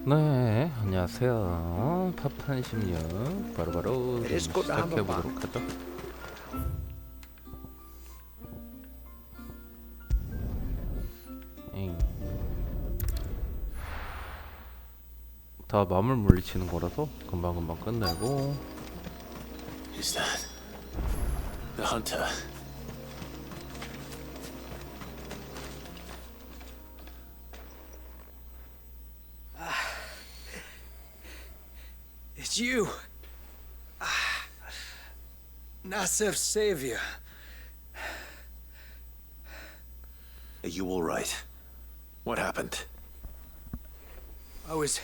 네, 안녕하세요. 파판 16 바로바로 It is 좀 good to have a 시작해보도록 하죠. 에잉. 다 마물 물리치는 거라서 금방금방 끝내고. Who's that? The hunter. It's you. Nasser's savior. Are you all right? What happened? I was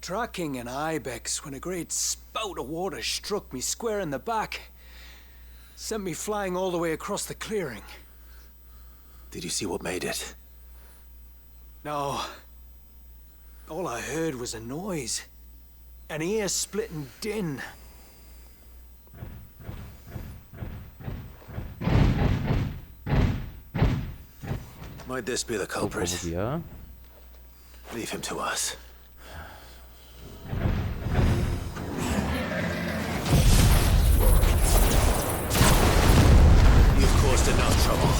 tracking an ibex when a great spout of water struck me square in the back. Sent me flying all the way across the clearing. Did you see what made it? No. All I heard was a noise. An ear-splitting din. Might this be the culprit? 거북이야. Leave him to us. You've caused enough trouble.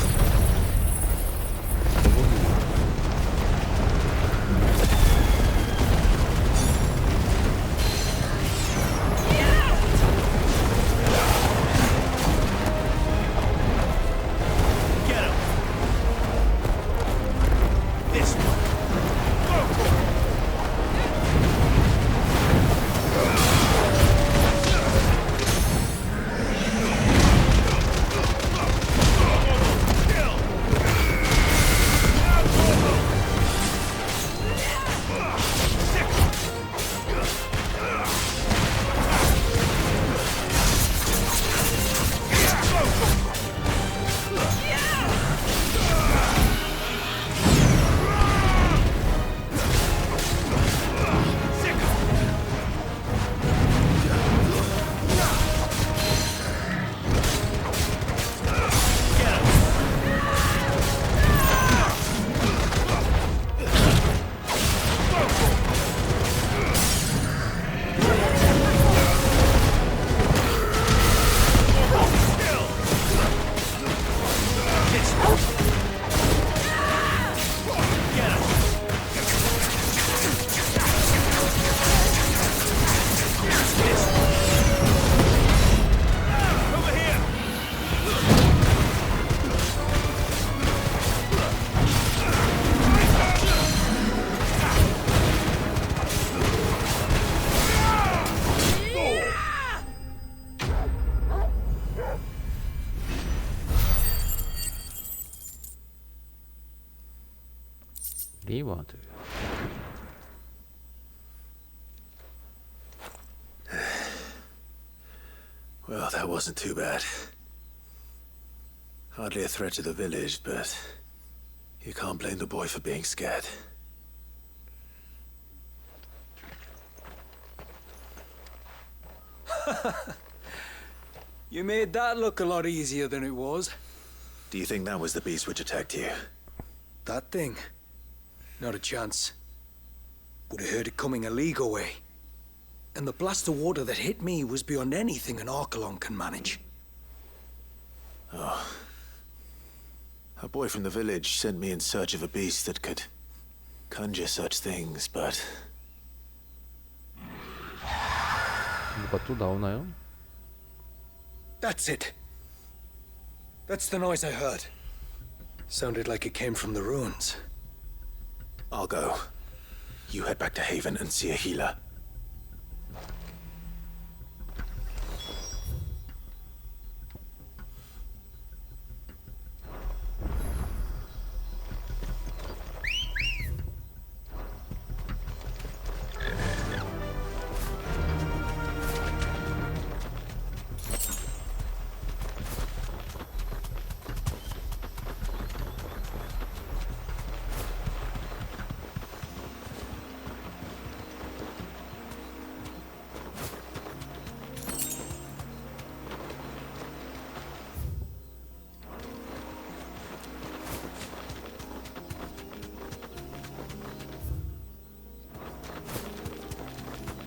Get him! This one! 리워드. Well, that wasn't too bad. Hardly a threat to the village, but you can't blame the boy for being scared. You made that look a lot easier than it was. Do you think that was the beast which attacked you? That thing? Not a chance. Would have heard it coming a league away. And the blast of water that hit me was beyond anything an Archelon can manage. Oh. A boy from the village sent me in search of a beast that could conjure such things, but 뭐가 또 나오나요? That's it. That's the noise I heard. Sounded like it came from the ruins. I'll go. You head back to Haven and see a healer.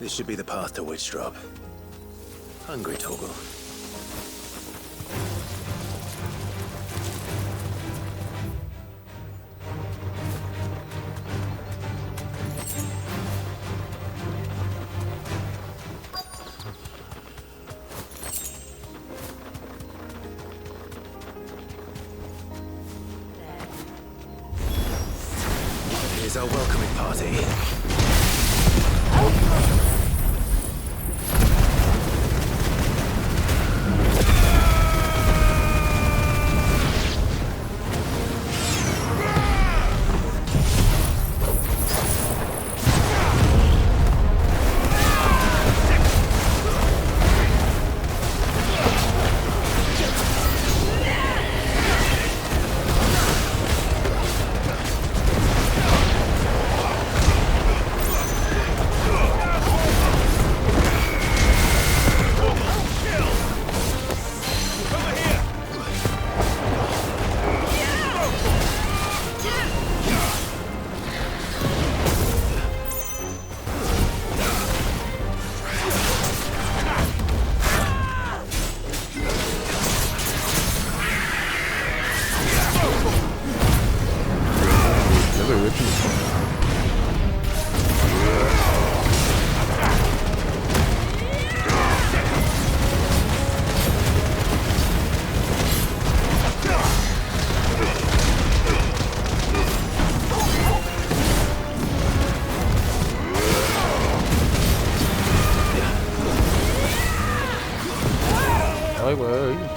This should be the path to Witchdrop. Hungry, Torgal? Here's our welcoming party. 왜 이렇게 무서워? 아이고, 아이고.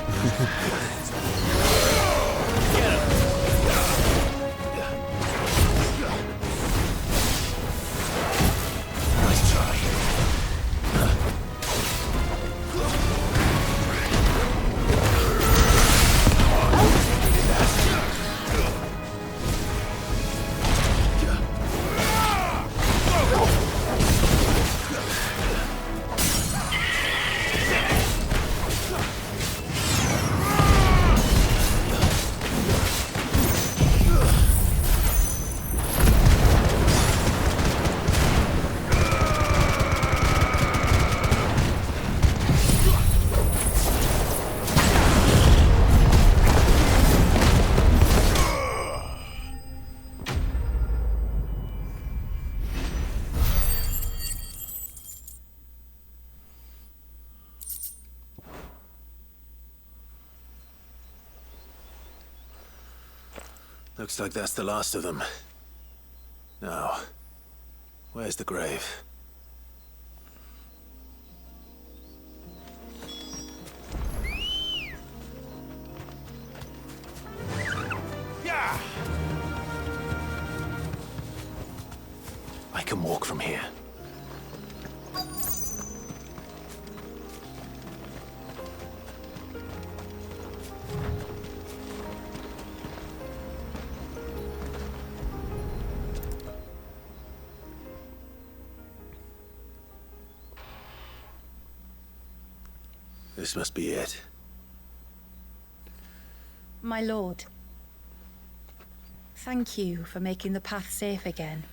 Nice try. Looks like that's the last of them. Now, where's the grave? Yeah! I can walk from here. This must be it. My lord, thank you for making the path safe again.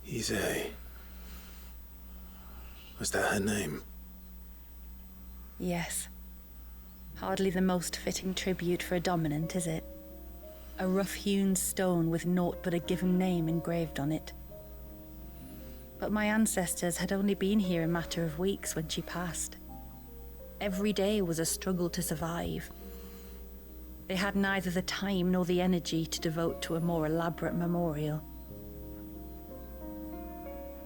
Ise. Was that her name? Yes. Hardly the most fitting tribute for a dominant, is it? A rough-hewn stone with naught but a given name engraved on it. But my ancestors had only been here a matter of weeks when she passed. Every day was a struggle to survive. They had neither the time nor the energy to devote to a more elaborate memorial.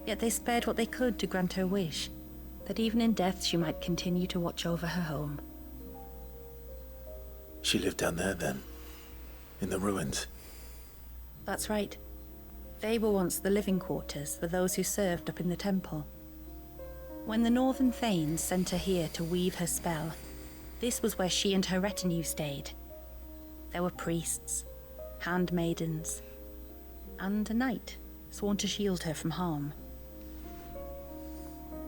Yet they spared what they could to grant her wish, that even in death she might continue to watch over her home. She lived down there then? In the ruins? That's right. They were once the living quarters for those who served up in the temple. When the Northern Thanes sent her here to weave her spell, this was where she and her retinue stayed. There were priests, handmaidens, and a knight sworn to shield her from harm.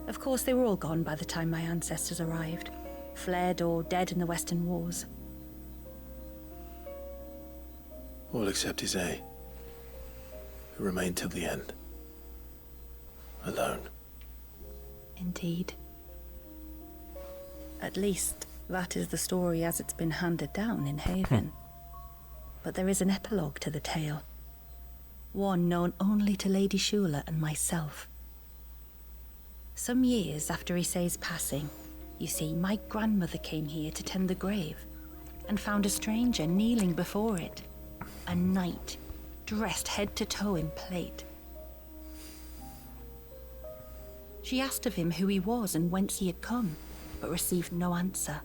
Of course, they were all gone by the time my ancestors arrived, fled or dead in the Western Wars. All except Ise, who remained till the end. Alone. Indeed. At least, that is the story as it's been handed down in Haven. But there is an epilogue to the tale. One known only to Lady Shula and myself. Some years after Issei's passing, you see, my grandmother came here to tend the grave and found a stranger kneeling before it. A knight, dressed head to toe in plate. She asked of him who he was and whence he had come, but received no answer.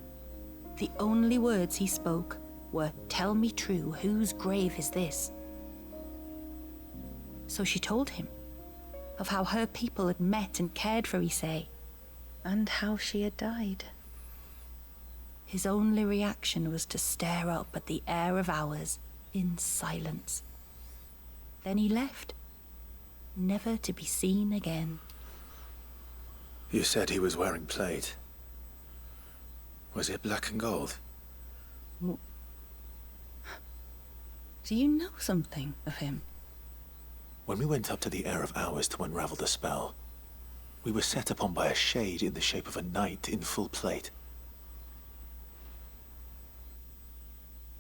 The only words he spoke were, "Tell me true, whose grave is this?" So she told him of how her people had met and cared for Issei, and how she had died. His only reaction was to stare up at the Heir of Hours in silence. Then he left, never to be seen again. You said he was wearing plate. Was it black and gold? Do you know something of him? When we went up to the Heir of Hours to unravel the spell, we were set upon by a shade in the shape of a knight in full plate.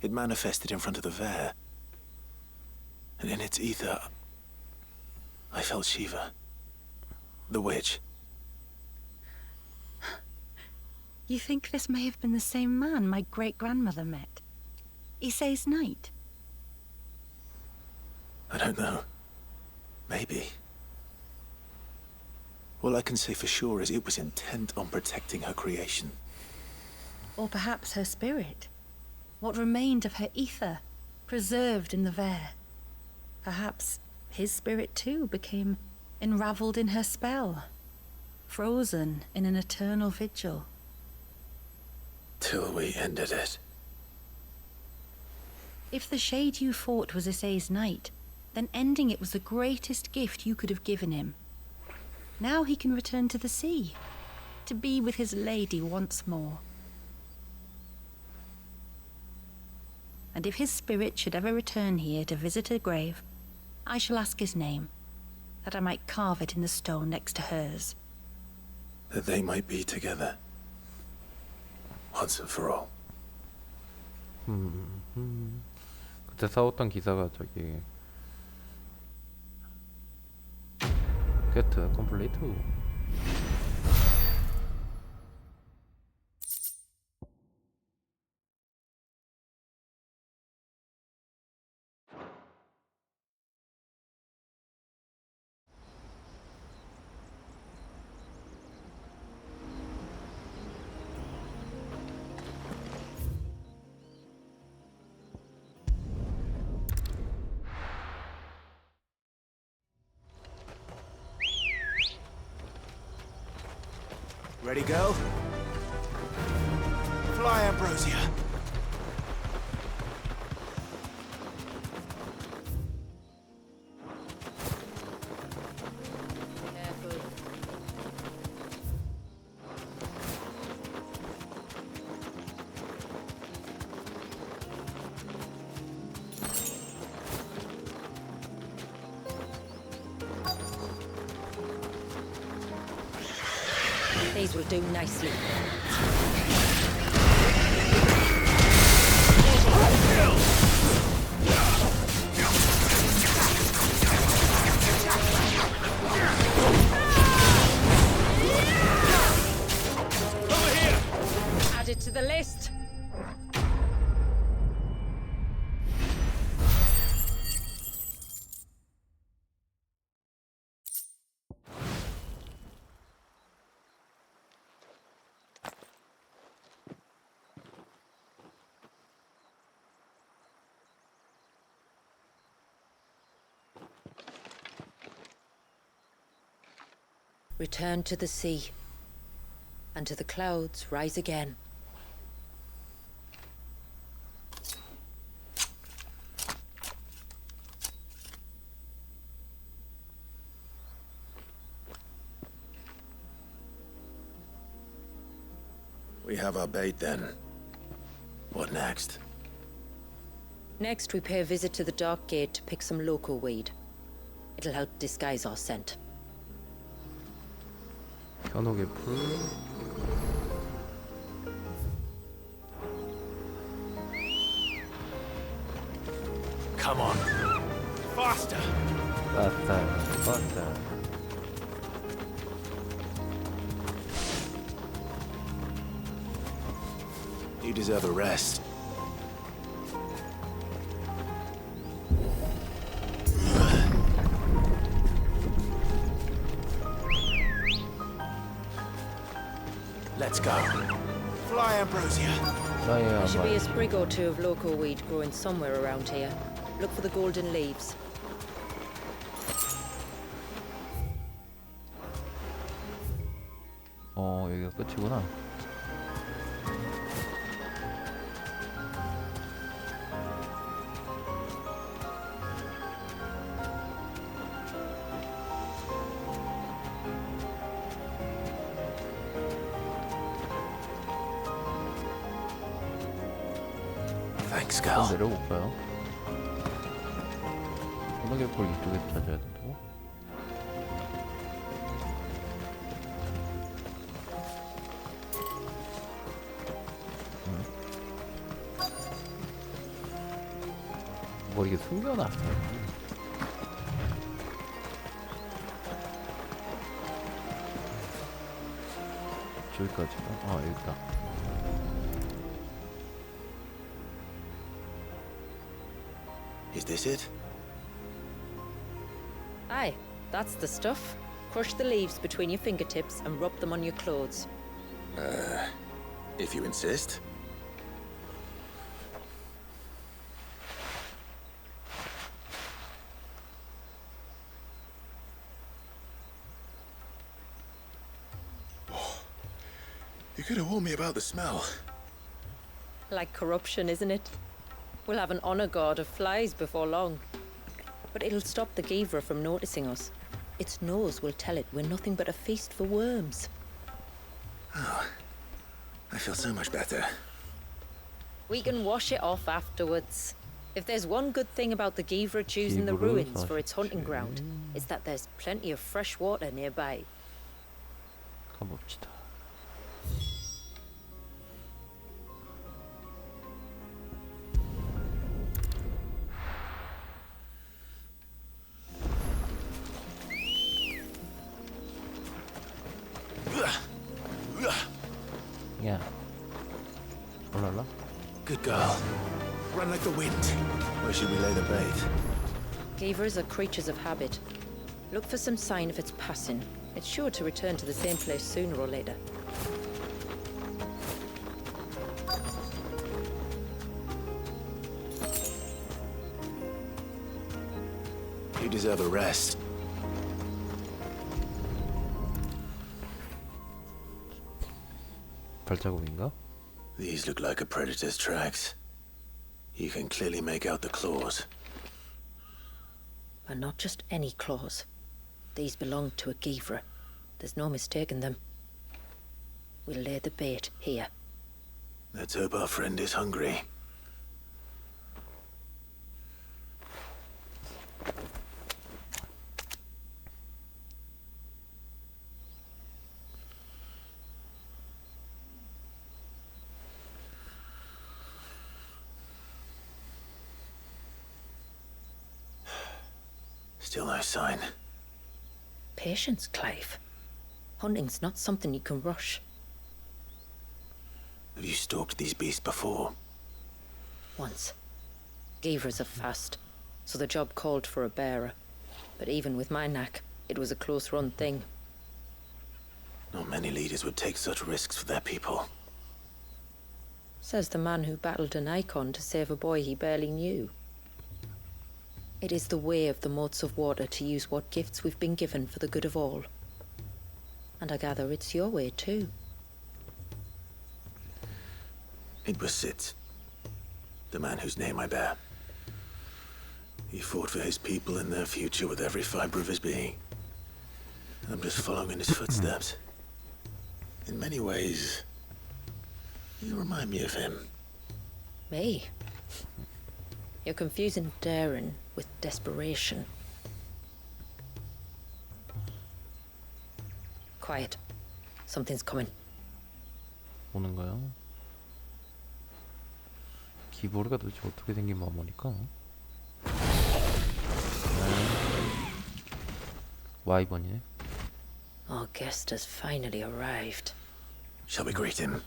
It manifested in front of the Vair, and in its ether, I felt Shiva, the witch. You think this may have been the same man my great-grandmother met? Issei's knight? I don't know. Maybe. All I can say for sure is it was intent on protecting her creation. Or perhaps her spirit? What remained of her ether, preserved in the Vair? Perhaps his spirit too became enraveled in her spell, frozen in an eternal vigil. Till we ended it. If the shade you fought was Issei's knight, then ending it was the greatest gift you could have given him. Now he can return to the sea, to be with his lady once more. And if his spirit should ever return here to visit her grave, I shall ask his name, that I might carve it in the stone next to hers. That they might be together. Once and for all. 그때 싸웠던 기사가 저기 게트 컴플리트. Ready, go? Fly, Ambrosia. These will do nicely. Over here! Add it to the list. Return to the sea, and to the clouds rise again. We have our bait then. What next? Next, we pay a visit to the Dark Gate to pick some local weed. It'll help disguise our scent. 현혹의 풀. Come on. Faster. 빠따 빠따. You deserve a rest. Let's go. Fly, Ambrosia. 나의 There should be a 아마 sprig or two of loco weed growing somewhere around here. Look for the golden leaves. 여기가 끝이구나. Thanks, 한번 girl. 내려볼까요? 현혹의 풀 이쪽에 찾아야 된다고? 뭐 이게 숨겨놨어. 저기까지가? 아 여기 있다. Is this it? Aye, that's the stuff. Crush the leaves between your fingertips and rub them on your clothes. If you insist. You could have warned me about the smell. Like corruption, isn't it? We'll have an honor guard of flies before long. But it'll stop the Givra from noticing us. Its nose will tell it we're nothing but a feast for worms. I feel so much better. We can wash it off afterwards. If there's one good thing about the Givra choosing the ruins for its hunting ground, it's that there's plenty of fresh water nearby. 가봅시다. 야, 올라라. Good girl. Run like the wind. Where should we lay the bait? Givras are creatures of habit. Look for some sign of its passing. It's sure to return to the same place sooner or later. You deserve a rest. 발자국인가? These look like a predator's tracks. You can clearly make out the claws. But not just any claws. These belong to a Givra. There's no mistaking them. We'll lay the bait here. Let's hope our friend is hungry. Still no sign. Patience, Clive. Hunting's not something you can rush. Have you stalked these beasts before? Once. Givras are fast, so the job called for a bearer. But even with my knack, it was a close-run thing. Not many leaders would take such risks for their people. Says the man who battled an icon to save a boy he barely knew. It is the way of the moats of water to use what gifts we've been given for the good of all. And I gather it's your way too. It was Sid, the man whose name I bear. He fought for his people and their future with every fiber of his being. I'm just following in his footsteps. In many ways, you remind me of him. Me? You're confusing daring with desperation. Quiet. Something's coming. 오는 거야? 기보르가 도대체 어떻게 생긴 마모니까? 와이번이네. Our guest has finally arrived. Shall we greet him?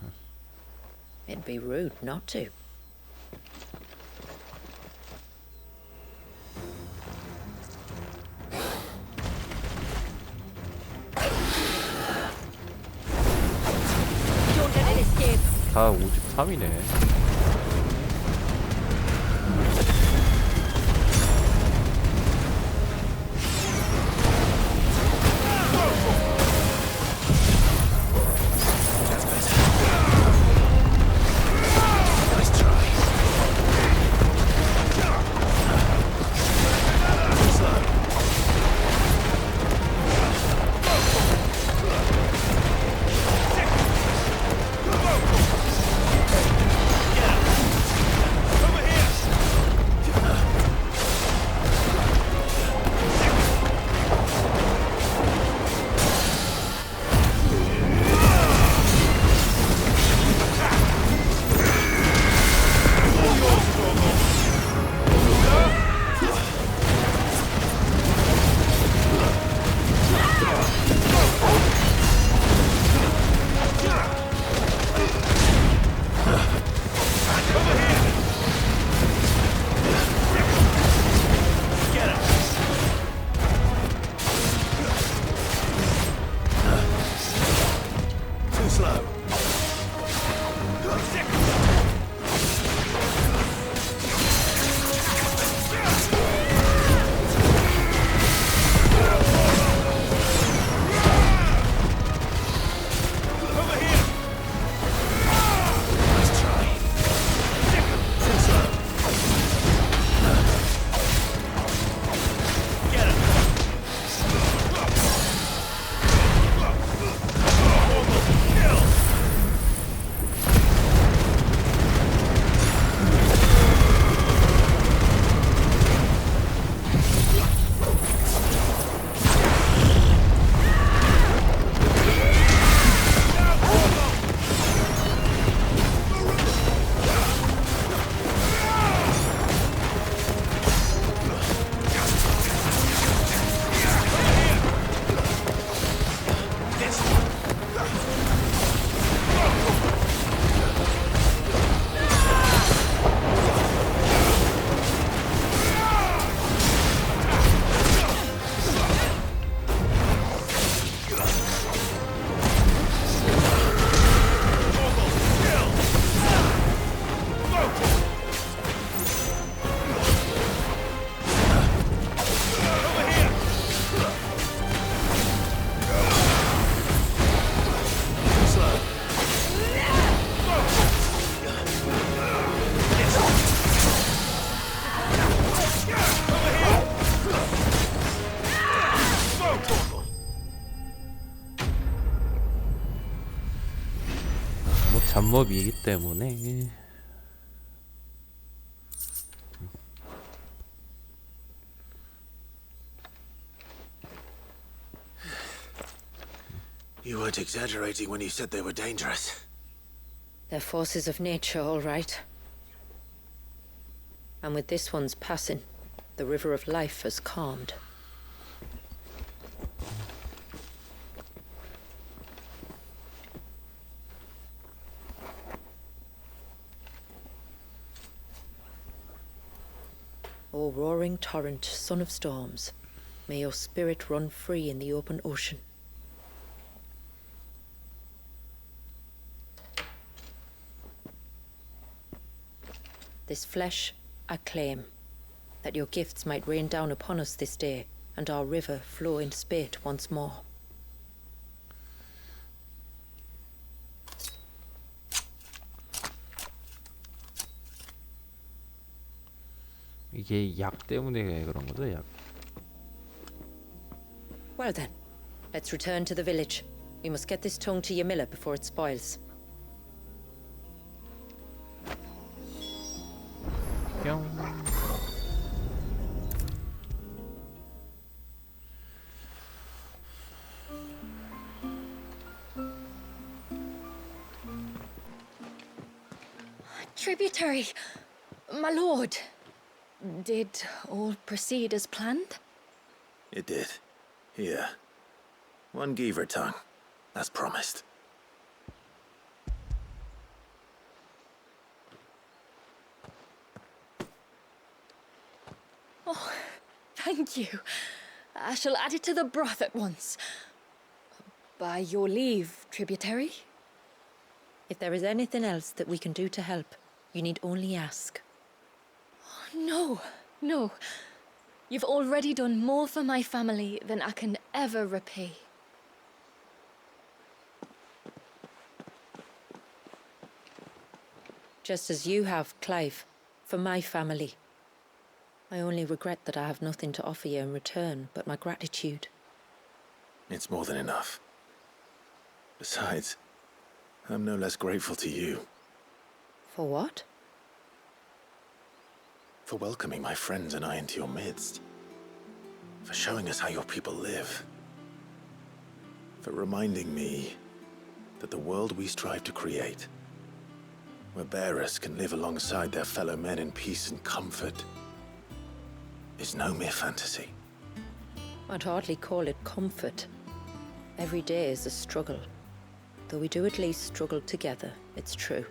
It'd be rude not to. Don't let it escape. 다 53이네. Nice try. Slow. Too slow. Nice try. Too slow. 뭐 잡몹이기 때문에. You weren't exaggerating when you said they were dangerous. They're forces of nature, all right. And with this one's passing, the river of life has calmed. O roaring torrent, son of storms, may your spirit run free in the open ocean. This flesh I claim, that your gifts might rain down upon us this day, and our river flow in spate once more. 이게 약 때문에 그런 거죠, 약. Well then, let's return to the village. We must get this tongue to Yamila before it spoils. 뿅. Tributary, my lord. Did all proceed as planned? It did. Here. 1 Geaver tongue, as promised. Oh, thank you. I shall add it to the broth at once. By your leave, Tributary. If there is anything else that we can do to help, you need only ask. No, no. You've already done more for my family than I can ever repay. Just as you have, Clive, for my family. I only regret that I have nothing to offer you in return but my gratitude. It's more than enough. Besides, I'm no less grateful to you For what? for welcoming my friends and I into your midst, for showing us how your people live, for reminding me that the world we strive to create, where bearers can live alongside their fellow men in peace and comfort, is no mere fantasy. I'd hardly call it comfort. Every day is a struggle. Though we do at least struggle together, it's true.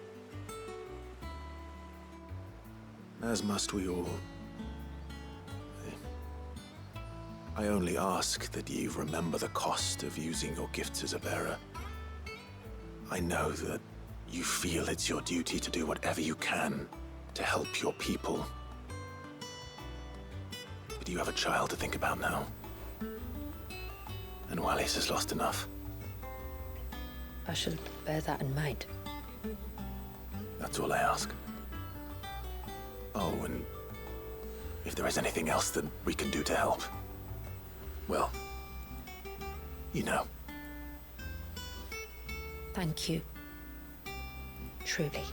As must we all. I only ask that you remember the cost of using your gifts as a bearer. I know that you feel it's your duty to do whatever you can to help your people. But you have a child to think about now. And Wallis has lost enough. I shall bear that in mind. That's all I ask. Oh, and if there is anything else that we can do to help, well, you know. Thank you. Truly.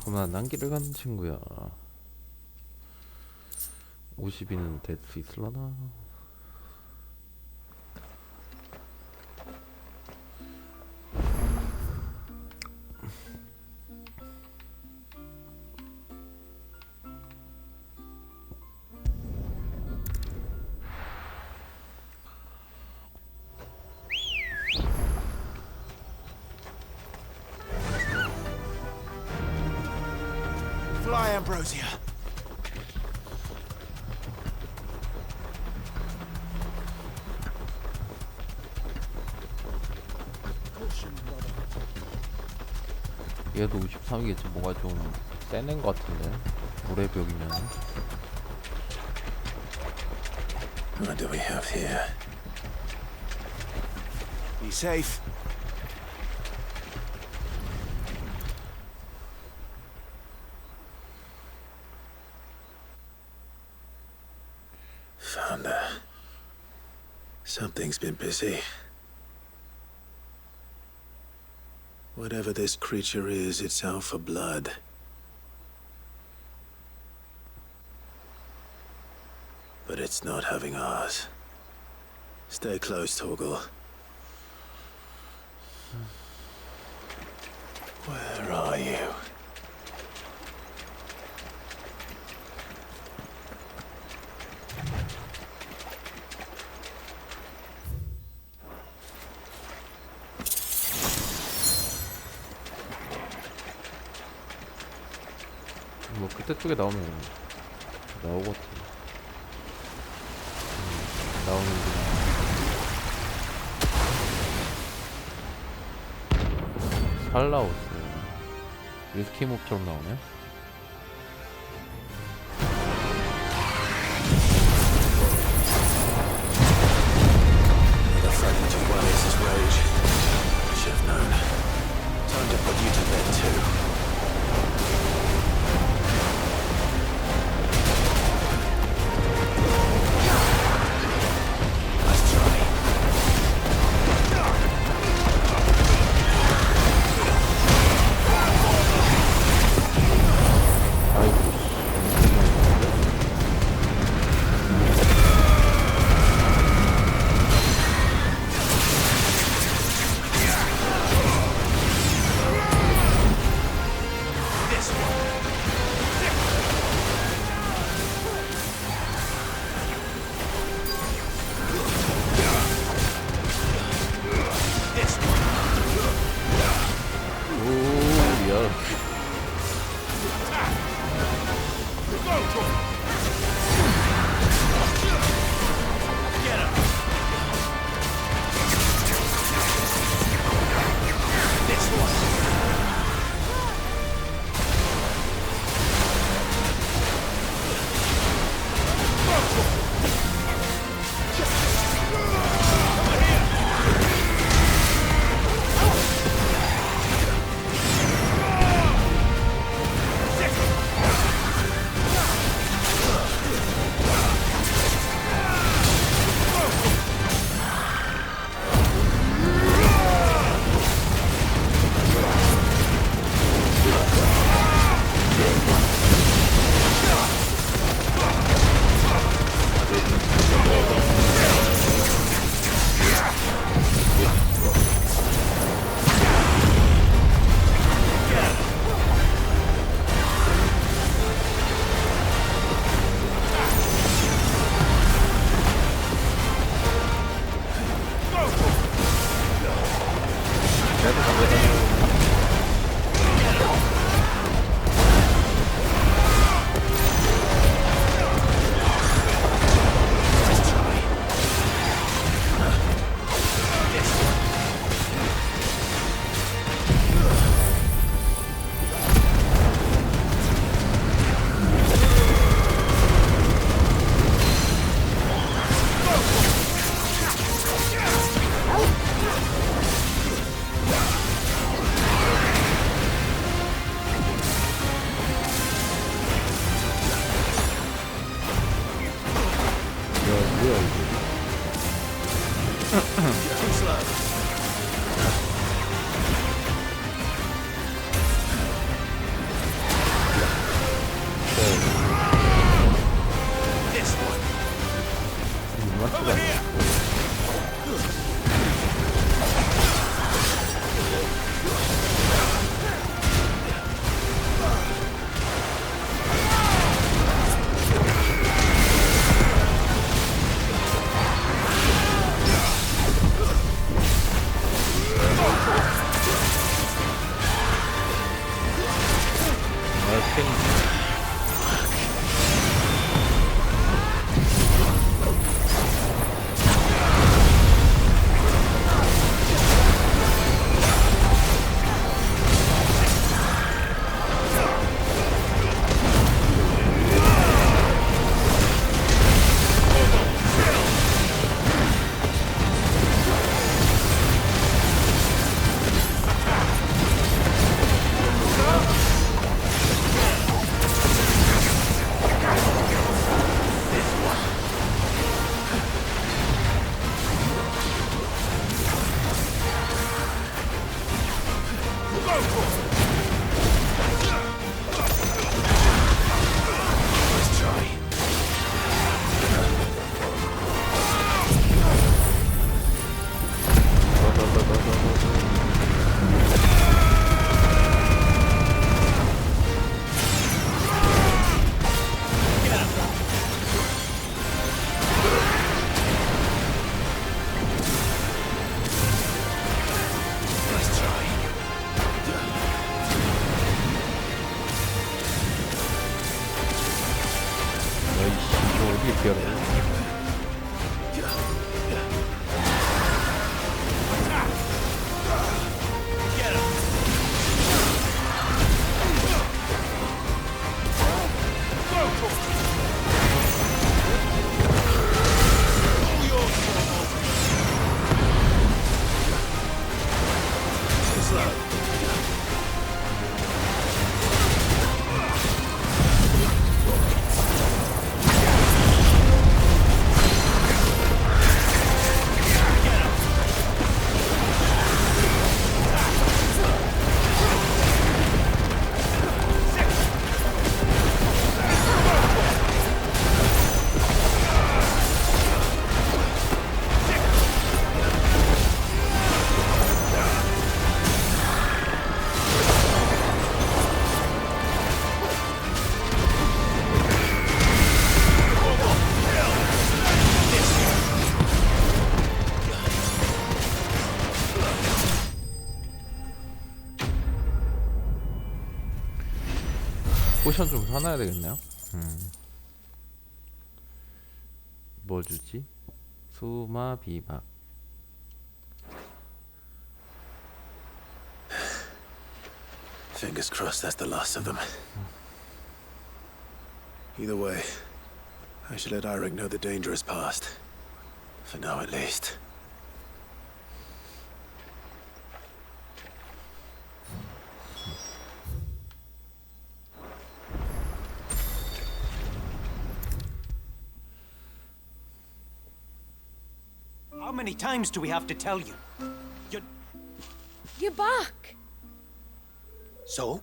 험난한 길을 가는 친구야. 50인은 될 수 있을라나? Fly, Ambrosia. 얘도 53이겠지. 뭔가 좀 세는 것 같은데. 물의 벽이면. What do we have here? Be safe. Founder. Something's been busy. Whatever this creature is, it's out for blood. But it's not having ours. Stay close, Torgal. Where are you? 뭐 그때 쪽에 나오면 나오겠지. 나오는구나. 살라오스. 위스키몹처럼 나오네. The fragment of Wallis' rage. I should have known. Time to put you to bed too. 포션 좀 사놔야 되겠네요. 뭘 주지? 수마 비박. Fingers crossed that's the last of them. Either way, I should let Eirik know the danger is past. For now, at least. How many times do we have to tell you? You're back! So?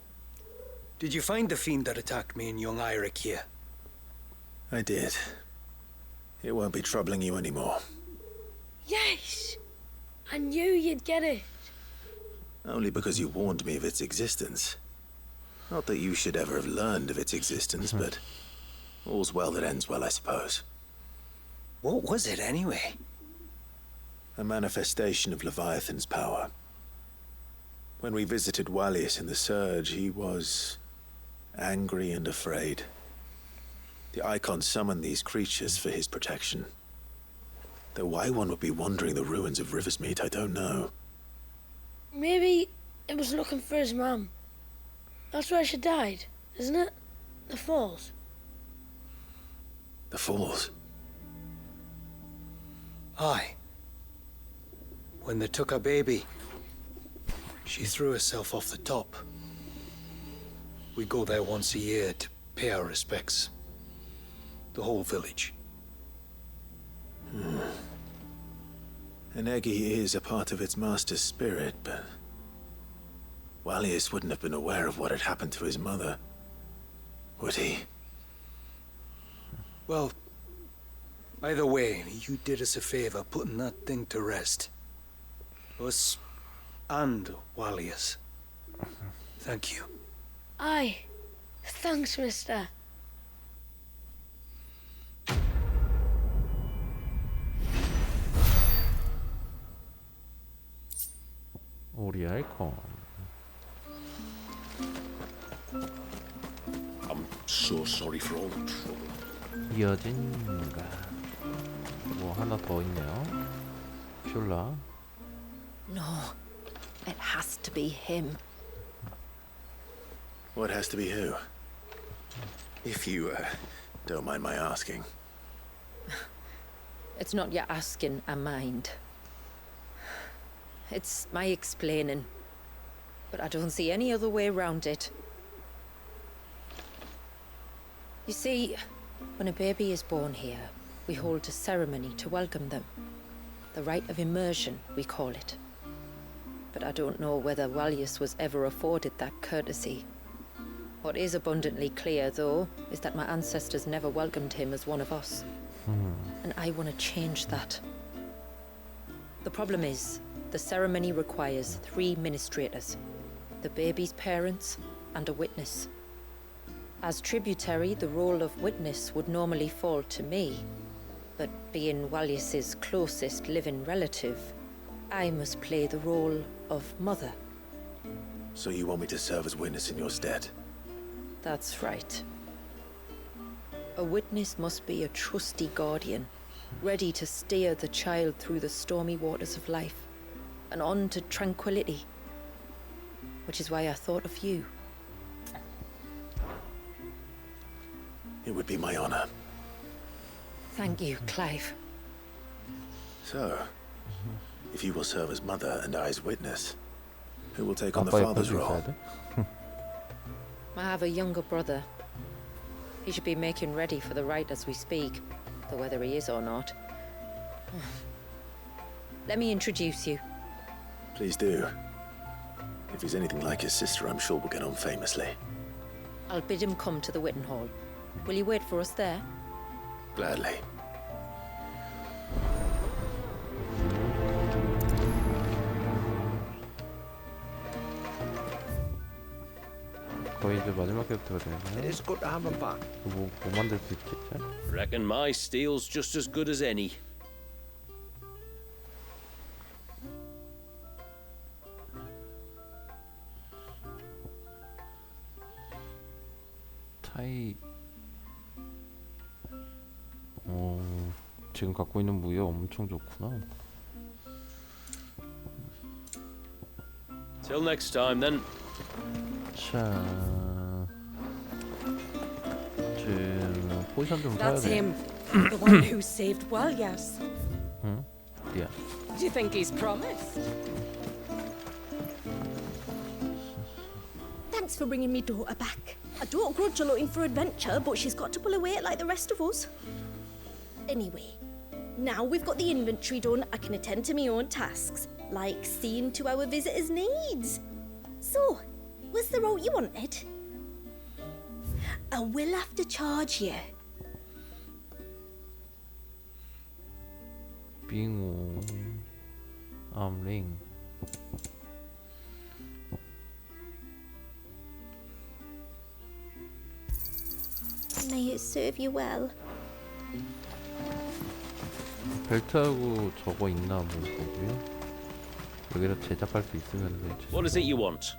Did you find the fiend that attacked me and young Eirik here? I did. It won't be troubling you anymore. Yes! I knew you'd get it. Only because you warned me of its existence. Not that you should ever have learned of its existence, but all's well that ends well, I suppose. What was it anyway? A manifestation of Leviathan's power. When we visited Wallius in the Surge, he was angry and afraid. The Icon summoned these creatures for his protection. Though why one would be wandering the ruins of Riversmeet, I don't know. Maybe it was looking for his mum. That's where she died, isn't it? The Falls. The Falls? Aye. When they took her baby, she threw herself off the top. We go there once a year to pay our respects. The whole village. An Eggy is a part of its master's spirit, but Wallius wouldn't have been aware of what had happened to his mother, would he? Well, either way, you did us a favor putting that thing to rest. Us and Wallius. Thank you. Aye. Thanks, mister. 우리 아이콘. I'm so sorry for all the trouble. 이어진가. 뭐 하나 더 있네요. 슐라. No, it has to be him. What has to be who? If you, don't mind my asking. It's not your asking, I mind. It's my explaining. But I don't see any other way around it. You see, when a baby is born here, we hold a ceremony to welcome them. The rite of immersion, we call it. But I don't know whether Wallius was ever afforded that courtesy. What is abundantly clear, though, is that my ancestors never welcomed him as one of us. And I want to change that. The problem is, the ceremony requires 3 ministrators, the baby's parents, and a witness. As tributary, the role of witness would normally fall to me, but being Wallius's closest living relative, I must play the role of mother. So you want me to serve as witness in your stead? That's right. A witness must be a trusty guardian, ready to steer the child through the stormy waters of life and on to tranquility. Which is why I thought of you. It would be my honor. Thank you, Clive. So, if you will serve as mother and I as witness, who will take on the 아빠 father's 옆에서 role? 있어야 돼? I have a younger brother. He should be making ready for the rite as we speak, though whether he is or not. Let me introduce you. Please do. If he's anything like his sister, I'm sure we'll get on famously. I'll bid him come to the Witten Hall. Will you wait for us there? Gladly. 거의 이제 마지막 챕터가 It 되네. is good to have him back. 뭐 만들 수 있겠지? Reckon my steel's just as good as any. 하이. 지금 갖고 있는 무기 엄청 좋구나. Till next time, then. 자, 지금 포션 좀 사야 That's 돼. him. The one who saved Walyas. 응? 야, Do you think he's promised? Thanks for bringing me daughter back. I don't grudge her looking for adventure, but she's got to pull her weight like the rest of us. Anyway, now we've got the inventory done, I can attend to my own tasks, like seeing to our visitors' needs. So, was the route you wanted? I will have to charge you. 빙오, 암링. May it serve you well. 벨트하고 저거 있나 한번 보고요. 여기다 제작할 수 있으면 되지. What is it you want?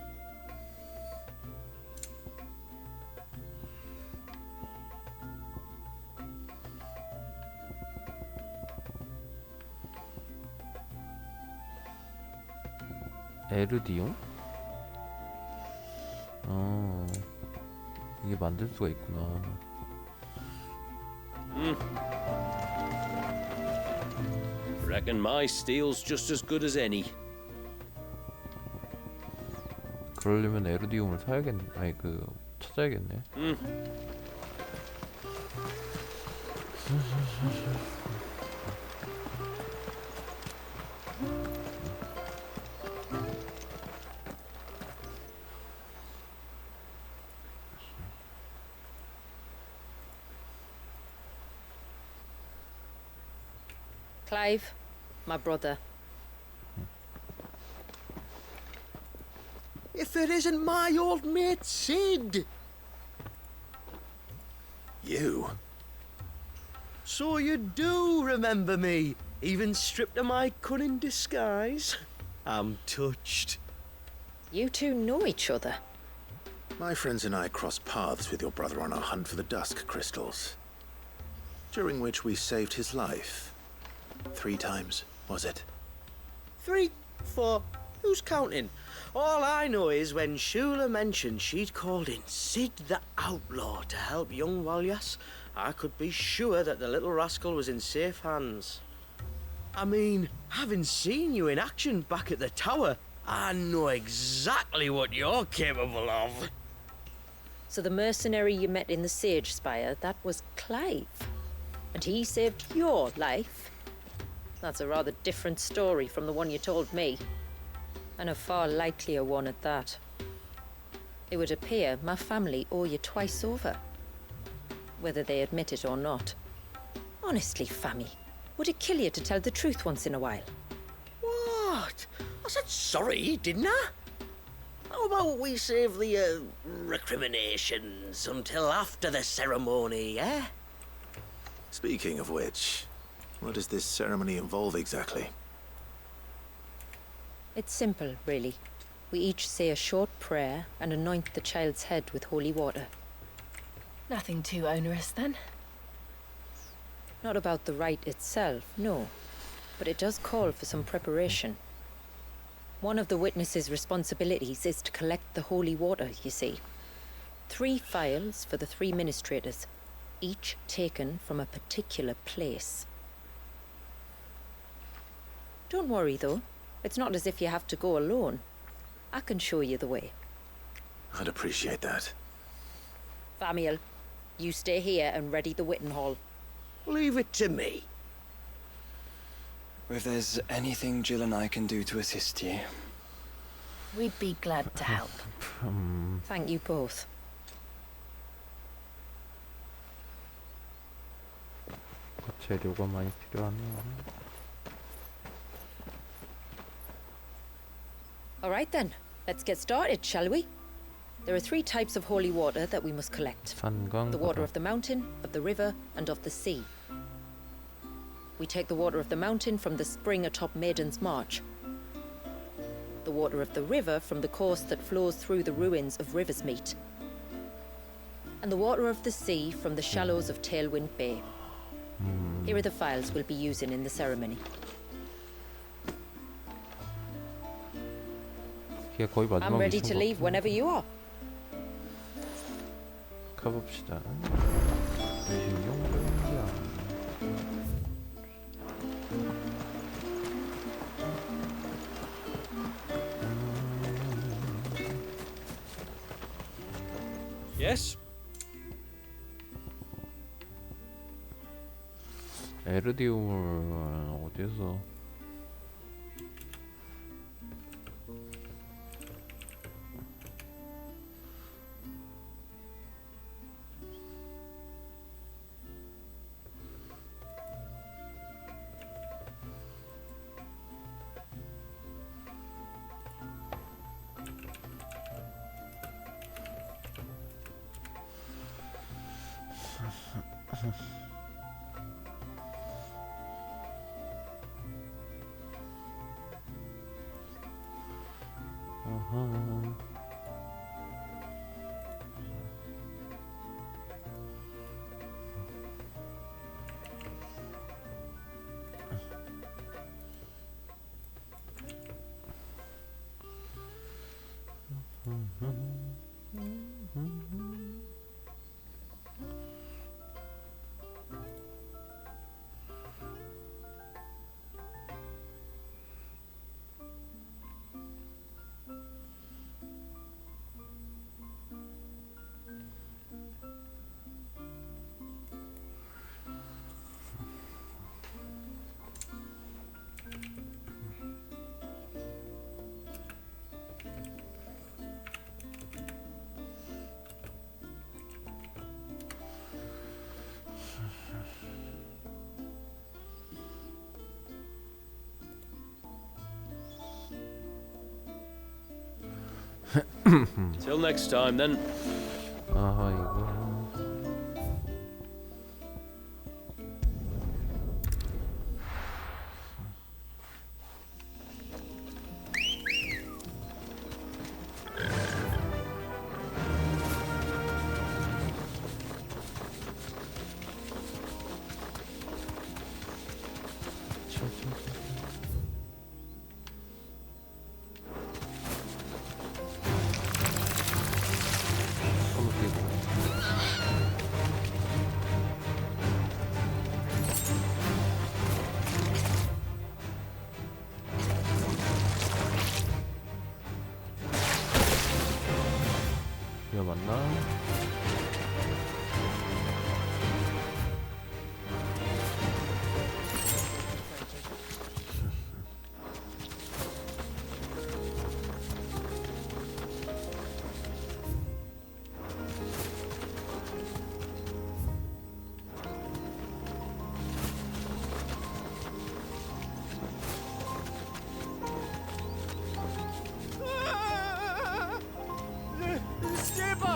에르디용? 이게 만들 수가 있구나. Reckon my steel's just as good as any. 그러려면 에르디움을 사야겠네. 아니 찾아야겠네. Clive, my brother. If it isn't my old mate Sid! You? So you do remember me, even stripped of my cunning disguise? I'm touched. You two know each other. My friends and I crossed paths with your brother on our hunt for the Dusk Crystals, during which we saved his life. 3 times, was it? 3, 4, who's counting? All I know is when Shula mentioned she'd called in Sid the Outlaw to help young Walyas, I could be sure that the little rascal was in safe hands. I mean, having seen you in action back at the tower, I know exactly what you're capable of. So the mercenary you met in the Sage Spire, that was Clive. And he saved your life. That's a rather different story from the one you told me. And a far likelier one at that. It would appear my family owe you twice over. Whether they admit it or not. Honestly, Fammy, would it kill you to tell the truth once in a while? What? I said sorry, didn't I? How about we save the, recriminations until after the ceremony, eh? Speaking of which, what does this ceremony involve exactly? It's simple, really. We each say a short prayer and anoint the child's head with holy water. Nothing too onerous then. Not about the rite itself, no. But it does call for some preparation. One of the witness's responsibilities is to collect the holy water, you see. 3 phials for the 3 ministrators, each taken from a particular place. Don't worry, though. It's not as if you have to go alone. I can show you the way. I'd appreciate that. Famiel, you stay here and ready the Witten Hall. Leave it to me. If there's anything Jill and I can do to assist you. We'd be glad to help. Thank you both. 재료가 많이 필요하네요. All right then, let's get started, shall we? There are 3 types of holy water that we must collect. 산강 The water of the mountain, of the river, and of the sea. We take the water of the mountain from the spring atop Maiden's March. The water of the river from the course that flows through the ruins of Riversmeet. and the water of the sea from the shallows of Tailwind Bay. Here are the files we'll be using in the ceremony. 걔 거의 I'm ready to leave whenever you are. 가봅시다. 유신용 Yes? 에르디움을 어디서? Till next time, then. 아하 이거. 이거 맞나?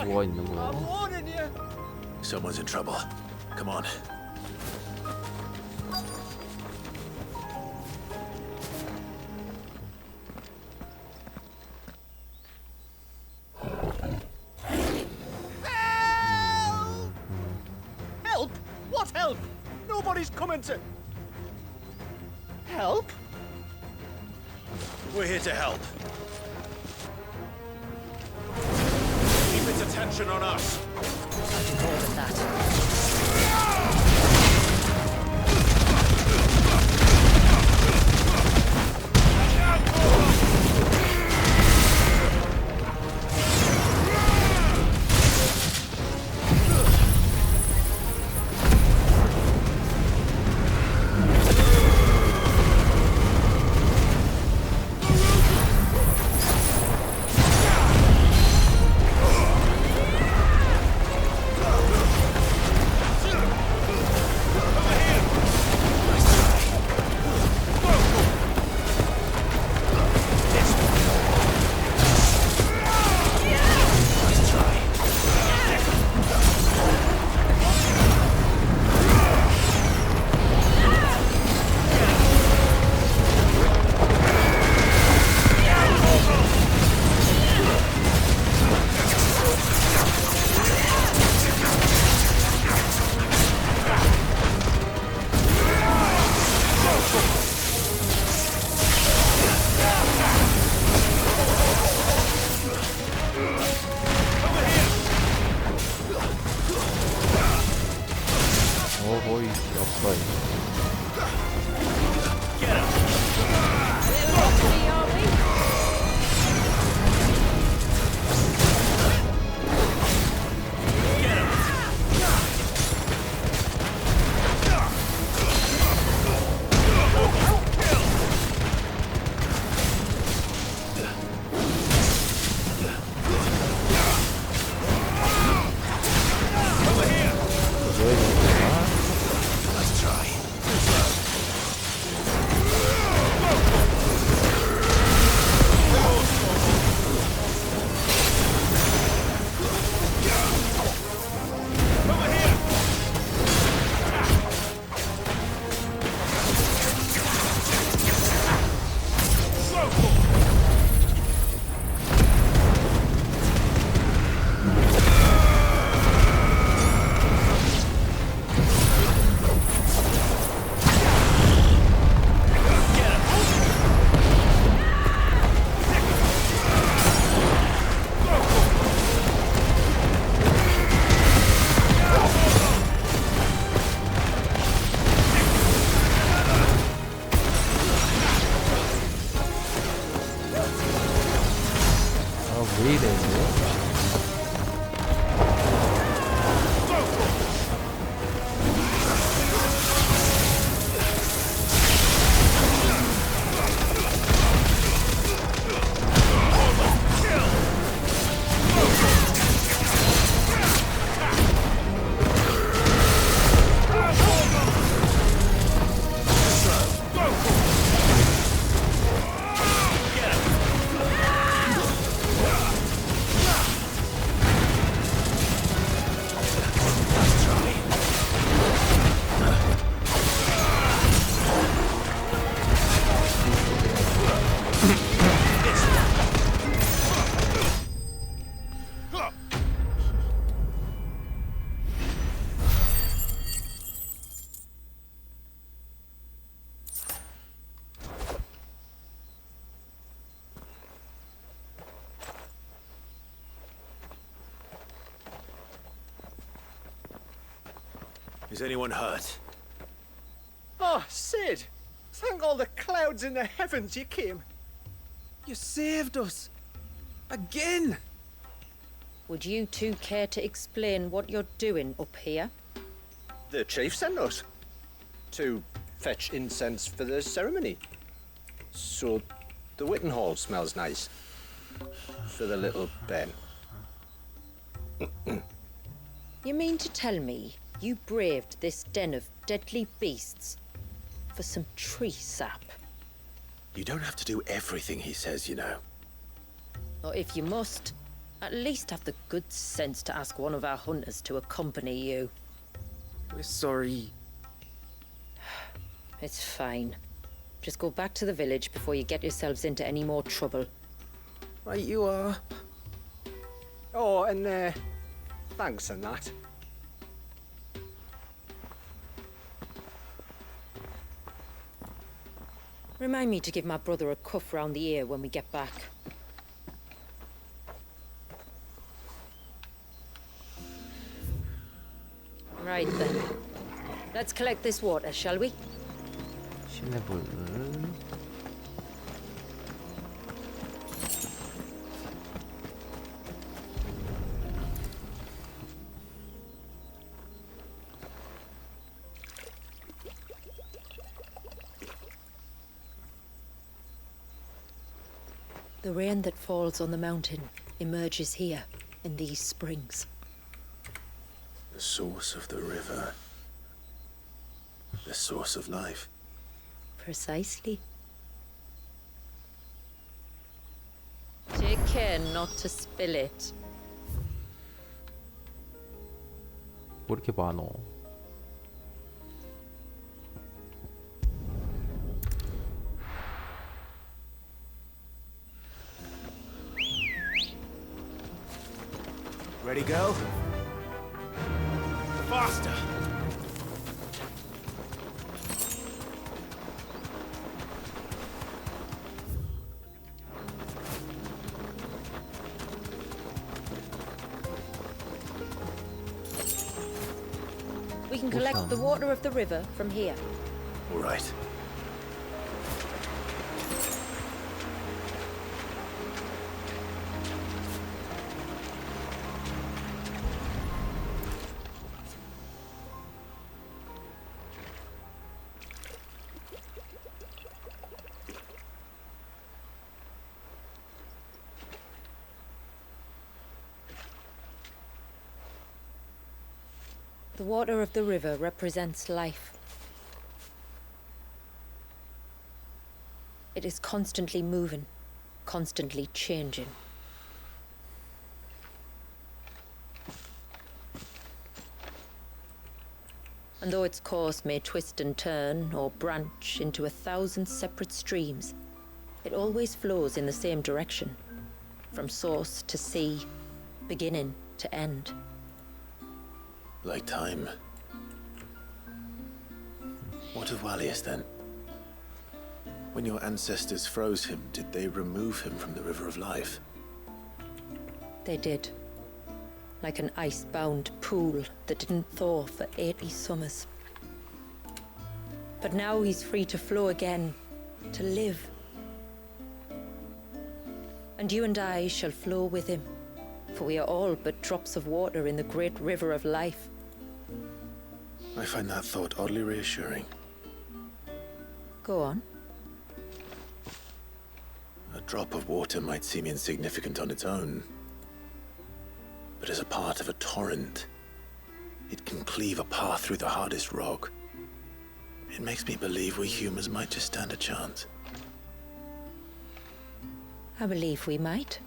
뭐가 있는 거야? Someone's in trouble. Come on. Help? What help? Nobody's coming to... Help? We're here to help. Keep its attention on us. I can hold at that. 없어. 왜 이래? Is anyone hurt? Oh, Sid! Thank all the clouds in the heavens you came. You saved us. Again! Would you two care to explain what you're doing up here? The chief sent us to fetch incense for the ceremony. So the Witten Hall smells nice. For the little Ben. You mean to tell me you braved this den of deadly beasts for some tree sap? You don't have to do everything he says, you know. Or if you must, at least have the good sense to ask one of our hunters to accompany you. We're sorry. It's fine. Just go back to the village before you get yourselves into any more trouble. Right you are. Oh, and thanks and that. Remind me to give my brother a cuff round the ear when we get back. Right then. Let's collect this water, shall we? 시내불. The rain that falls on the mountain emerges here, in these springs. The source of the river. The source of life. Precisely. Take care not to spill it. 뭐 이렇게 많어? Ready, go? Faster! We can collect the water of the river from here. All right. The water of the river represents life. It is constantly moving, constantly changing. And though its course may twist and turn or branch into 1,000 separate streams, it always flows in the same direction, from source to sea, beginning to end. Like time. What of Wallius then? When your ancestors froze him, did they remove him from the River of Life? They did. Like an ice-bound pool that didn't thaw for 80 summers. But now he's free to flow again, to live. And you and I shall flow with him, for we are all but drops of water in the great river of life. I find that thought oddly reassuring. Go on. A drop of water might seem insignificant on its own, but as a part of a torrent, it can cleave a path through the hardest rock. It makes me believe we humans might just stand a chance. I believe we might.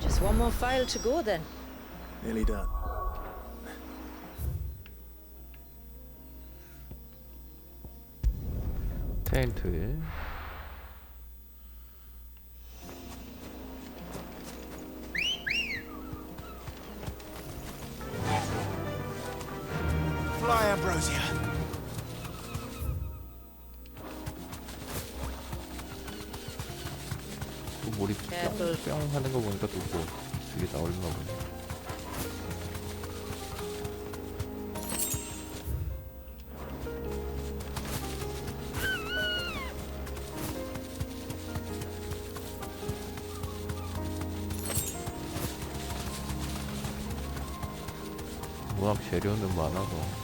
Just one more file to go then. Nearly done. 텐트. Fly, Ambrosia. 또 머리 뿅 하는 거 보니까 또 뭐 되게 나올나 보네. 워낙 재료는 많아서.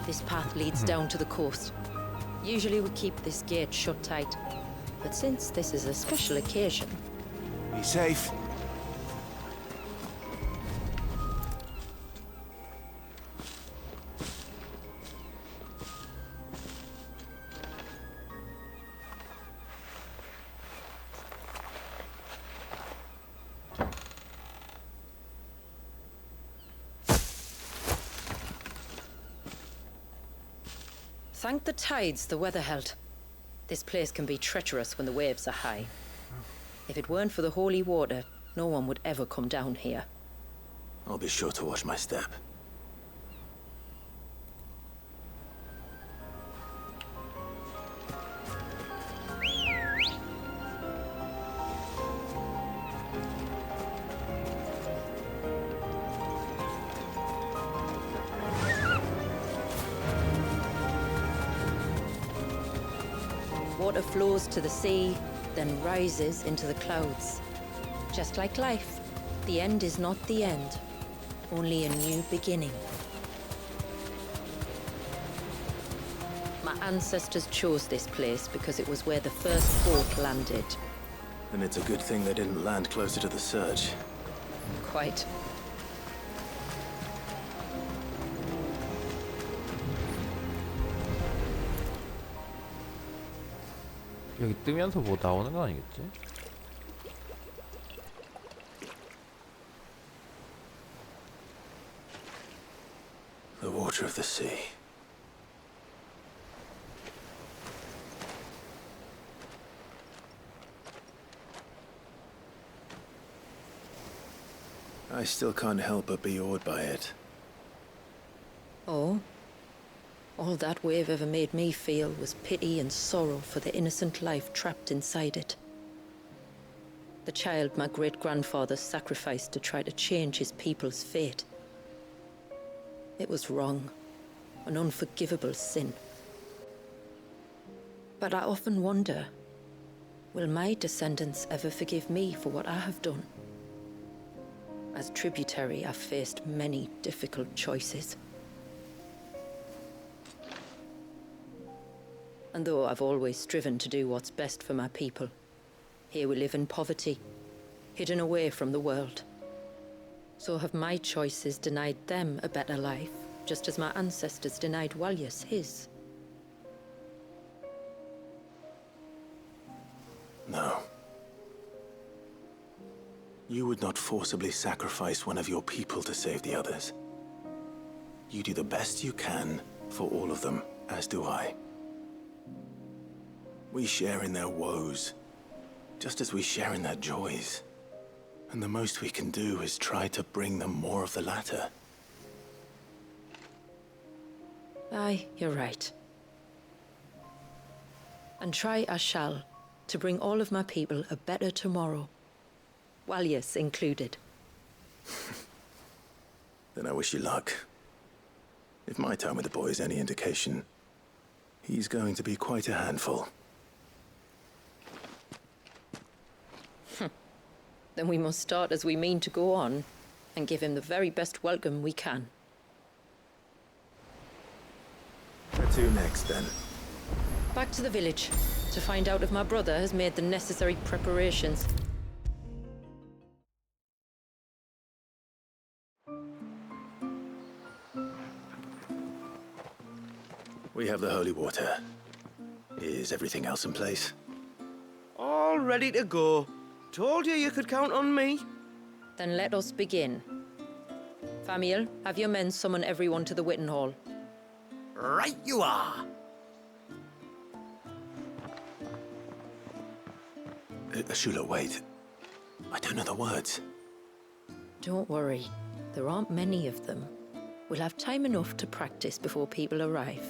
This path leads down to the coast. Usually we keep this gate shut tight, but since this is a special occasion... Be safe. Thank the tides the weather held. This place can be treacherous when the waves are high. If it weren't for the holy water, no one would ever come down here. I'll be sure to watch my step. Water flows to the sea, then rises into the clouds. Just like life, the end is not the end, only a new beginning. My ancestors chose this place because it was where the first boat landed. And it's a good thing they didn't land closer to the surge. Quite. 여기 뜨면서 뭐 나오는 거 아니겠지? The water of the sea. I still can't help but be awed by it. Oh? All that wave ever made me feel was pity and sorrow for the innocent life trapped inside it. The child my great-grandfather sacrificed to try to change his people's fate. It was wrong, an unforgivable sin. But I often wonder, will my descendants ever forgive me for what I have done? As tributary, I've faced many difficult choices. And though I've always striven to do what's best for my people, here we live in poverty, hidden away from the world. So have my choices denied them a better life, just as my ancestors denied Walyas his? No. You would not forcibly sacrifice one of your people to save the others. You do the best you can for all of them, as do I. We share in their woes, just as we share in their joys. And the most we can do is try to bring them more of the latter. Aye, you're right. And try I shall, to bring all of my people a better tomorrow. Walyas included. Then I wish you luck. If my time with the boy is any indication, he's going to be quite a handful. Then we must start as we mean to go on, and give him the very best welcome we can. Where to next, then? Back to the village, to find out if my brother has made the necessary preparations. We have the holy water. Is everything else in place? All ready to go. Told you could count on me. Then let us begin. Famiel, have your men summon everyone to the Witten Hall. Right you are. Shula, wait. I don't know the words. Don't worry, there aren't many of them. We'll have time enough to practice before people arrive.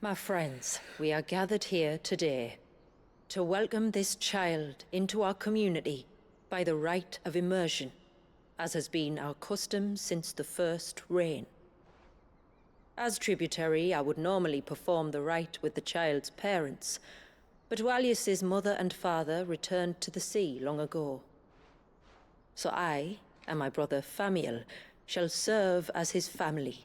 My friends, we are gathered here today to welcome this child into our community by the rite of immersion, as has been our custom since the first reign. As tributary, I would normally perform the rite with the child's parents, but Walyas's mother and father returned to the sea long ago. So I and my brother Famiel shall serve as his family,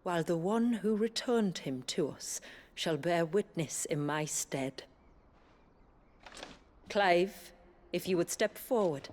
while the one who returned him to us shall bear witness in my stead. Clive, if you would step forward.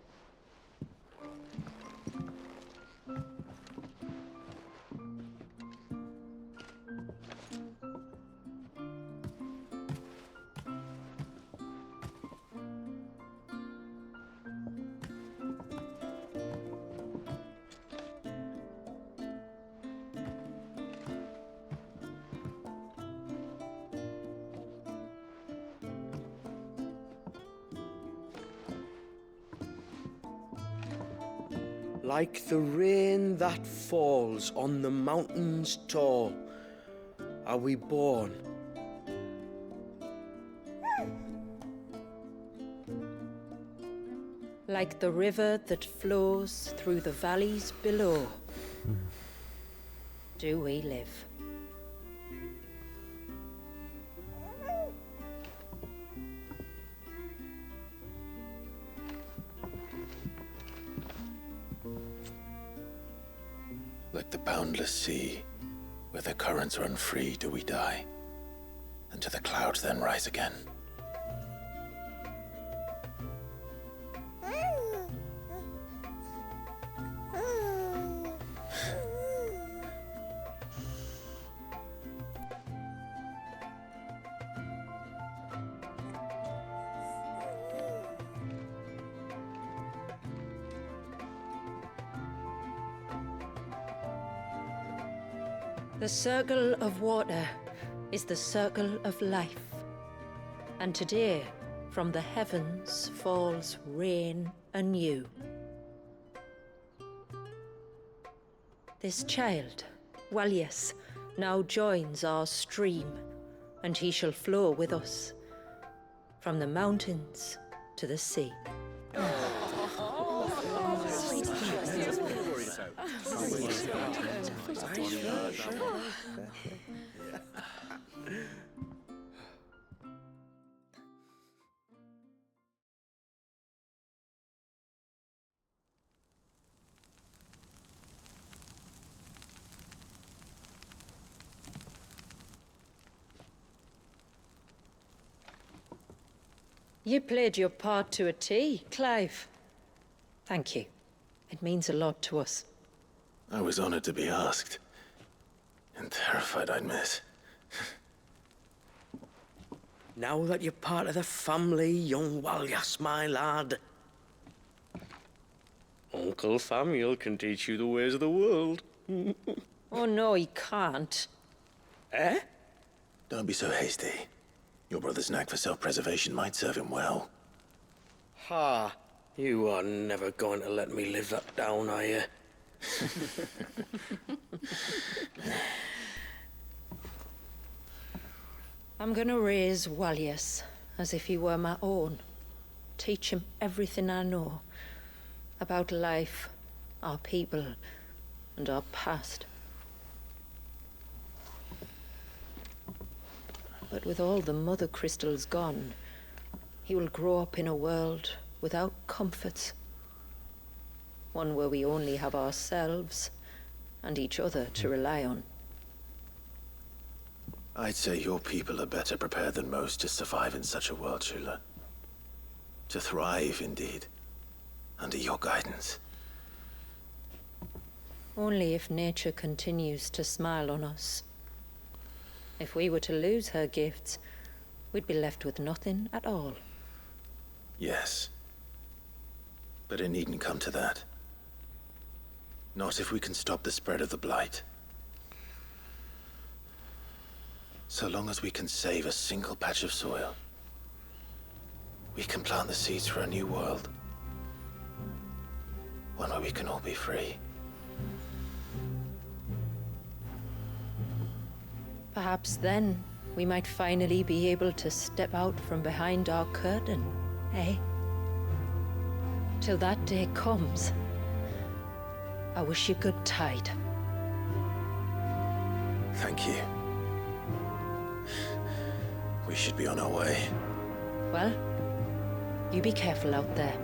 Like the rain that falls on the mountains tall, are we born. Like the river that flows through the valleys below, do we live. Like the boundless sea, where the currents run free, do we die, and to the clouds then rise again. The circle of water is the circle of life. And today, from the heavens falls rain anew. This child, Walyas, now joins our stream, and he shall flow with us from the mountains to the sea. You played your part to a T, Clive. Thank you. It means a lot to us. I was honored to be asked. And terrified I'd miss. Now that you're part of the family, young Walyas, my lad. Uncle Samuel can teach you the ways of the world. Oh no, he can't. Eh? Don't be so hasty. Your brother's knack for self-preservation might serve him well. Ha! You are never going to let me live that down, are you? I'm gonna raise Walyas as if he were my own. Teach him everything I know about life, our people, and our past. But with all the mother crystals gone, he will grow up in a world without comforts. One where we only have ourselves and each other to rely on. I'd say your people are better prepared than most to survive in such a world, Shula. To thrive, indeed, under your guidance. Only if nature continues to smile on us. If we were to lose her gifts, we'd be left with nothing at all. Yes. But it needn't come to that. Not if we can stop the spread of the Blight. So long as we can save a single patch of soil, we can plant the seeds for a new world. One where we can all be free. Perhaps then we might finally be able to step out from behind our curtain, eh? Till that day comes, I wish you good tide. Thank you. We should be on our way. Well, you be careful out there.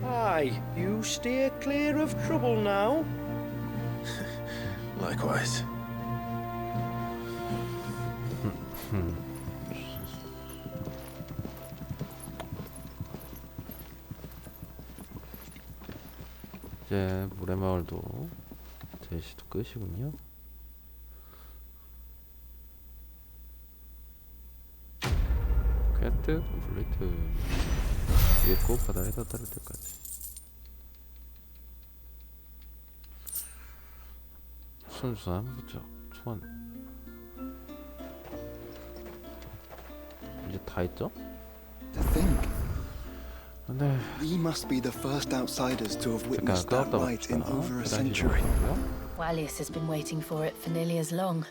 Aye, you steer clear of trouble now. Likewise. 이제 물의 마을도 제시도 끝이군요. 퀘스트 컴플리트. 위에 꼭 바다에 다다를 때까지. 순수한 무적 소환. 이제 다 했죠? To think, 근데 we must be the first outsiders to have witnessed that 끄었다 rite in 봅시다. over a 계단 century. 시작하고요. Walyas has been waiting for it for nearly as long.